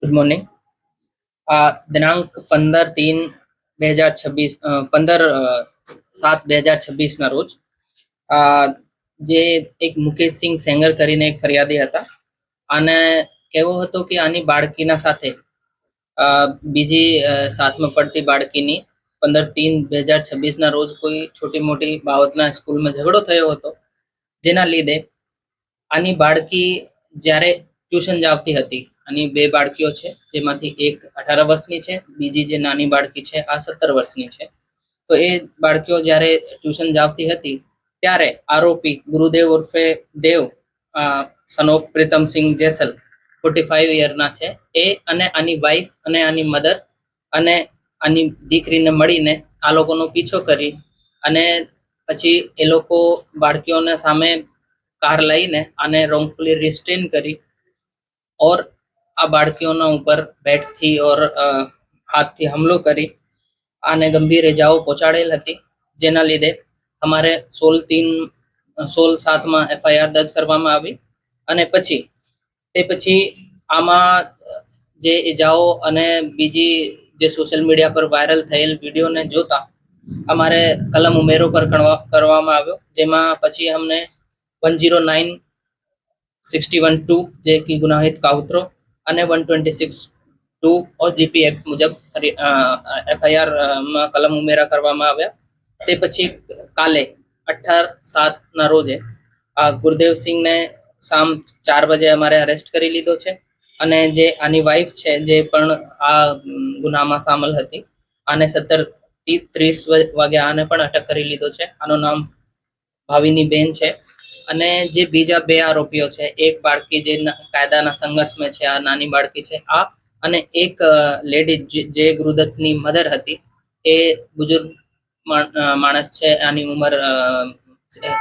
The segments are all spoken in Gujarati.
Good morning. દિનાંક 15/7/2026ના રોજ જે એક મુકેશસિંહ સેંગર કરીને એક ફરિયાદી હતા. આને કહેવો હતો કે આની બાળકીના સાથે બીજી સાથમાં પડતી બાળકીની 15/3/2026ના રોજ કોઈ છોટી મોટી બાબતના સ્કૂલમાં ઝઘડો થયો હતો, જેના લીધે આની બાળકી જ્યારે ટ્યુશન જાવતી હતી. આની બે બાળકીઓ છે, જેમાંથી એક 18 વર્ષની છે, બીજી જે નાની બાળકી છે આ 17 વર્ષની છે. તો એ બાળકીઓ જ્યારે ટ્યુશન જાવતી હતી ત્યારે આરોપી ગુરુદેવ ઉર્ફે દેવ સન ઓફ પ્રીતમસિંહ જેસલ 45 યરના છે, એ અને આની વાઈફ અને આની મધર અને આની દીકરીને મળીને આ લોકોનો પીછો કરી અને પછી એ લોકો બાળકીઓના સામે કાર લઈને આને રોંગફુલી રિસ્ટ્રેન કરી और આ બાળકીઓના ઉપર બેટથી ઓર હાથથી હુમલો કરી આને ગંભીર ઇજાઓ પહોંચાડેલ હતી, જેના લીધે અમારે 16/7માં FIR દર્જ કરવામાં આવી. અને પછી આમાં જે ઇજાઓ અને બીજી જે સોશિયલ મીડિયા પર વાયરલ થયેલ વિડીયોને જોતા અમારે કલમ ઉમેરો પર કરવામાં આવ્યો, જેમાં પછી અમને 109(61)(2 જે कि गुनाहित कावतरो અને 126(2) और GP एक्ट મુજબ FIR માં કલમ ઉમેરા કરવામાં આવ્યા. તે પછી કાલે 18/7ના રોજે આ ગુરદેવસિંહને શામ 4 વાગે અમારે અરેસ્ટ કરી લીધો છે. અને જે આની વાઈફ છે, જે પણ આ ગુનામાં સામેલ હતી, આને 17:30 વાગે આને પણ અટક કરી લીધો છે. આનું નામ ભાવિની બેન છે. અને જે બીજા બે આરોપીઓ છે, એક બાળકી જે કાયદાના સંઘર્ષમાં છે, આ નાની બાળકી છે આ, અને એક લેડી જે ગુરુદત્તની મધર હતી, એ બુજુર્ગ માણસ છે. આની ઉંમર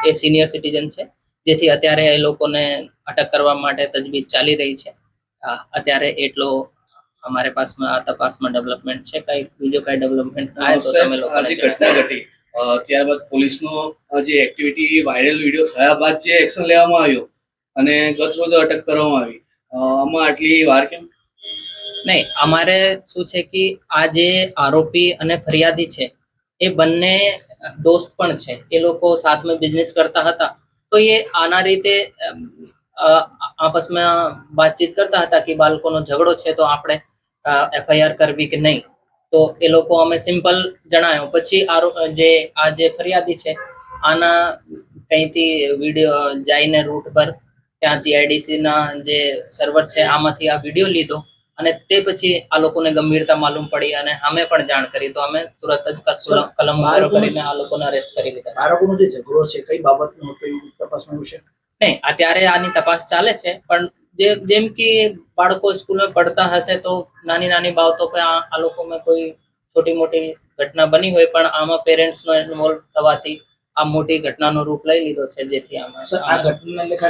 એ સિનિયર સિટીઝન છે, જેથી અત્યારે એ લોકોને અટક કરવા માટે તજવીજ ચાલી રહી છે. અત્યારે એટલો અમારે પાસમાં આ તપાસમાં ડેવલપમેન્ટ છે. કઈ બીજો કઈ ડેવલપમેન્ટ થાય તો તમે લોકોને ઘટના ઘટી ત્યારબાદ પોલીસનો જે એક્ટિવિટી વાયરલ વિડીયો થયા બાદ જે એક્શન લેવામાં આવ્યો અને ગત રોજ અટક કરવામાં આવી, આમાં આટલી વાર કેમ? નહીં, અમારે શું છે કે આ જે આરોપી અને ફરિયાદી છે એ બંને દોસ્ત પણ છે. એ લોકો સાથમાં બિઝનેસ કરતા હતા, તો એ આના રીતે આપસમાં વાતચીત કરતા હતા કે બાળકોનો ઝઘડો છે તો આપણે FIR કરવી કે નહીં. તો એ લોકો અમે સિમ્પલ જણાયો. પછી જે આ જે ફરિયાદી છે આના કંઈથી વિડીયો જઈને રૂટ પર ત્યાં GIDC ના જે સર્વર છે આમાંથી આ વિડીયો લીધો અને તે પછી આ લોકોને ગંભીરતા માલુમ પડી અને અમે પણ જાણ કરી, તો અમે તુરંત જ કલમ ઉમેરો કરીને આ લોકોને અરેસ્ટ કરી લીધા. બાળકોનો જે ઝઘડો છે કઈ બાબતનો હતો એ તપાસમાં આવ્યું છે? નહીં, અત્યારે આની તપાસ ચાલે છે, પણ જેમ કે બાળકો સ્કૂલમાં પડતા હશે તો નાની નાની બાબતો પર આ લોકોમાં કોઈ છોટી મોટી ઘટના બની હોય, પણ આમાં પેરેન્ટ્સનો ઇન્વોલ્વ થવાથી આ મોટી ઘટનાનો રૂપ લઈ લીધો છે, જેથી આમાં આ ઘટનાને ખાસ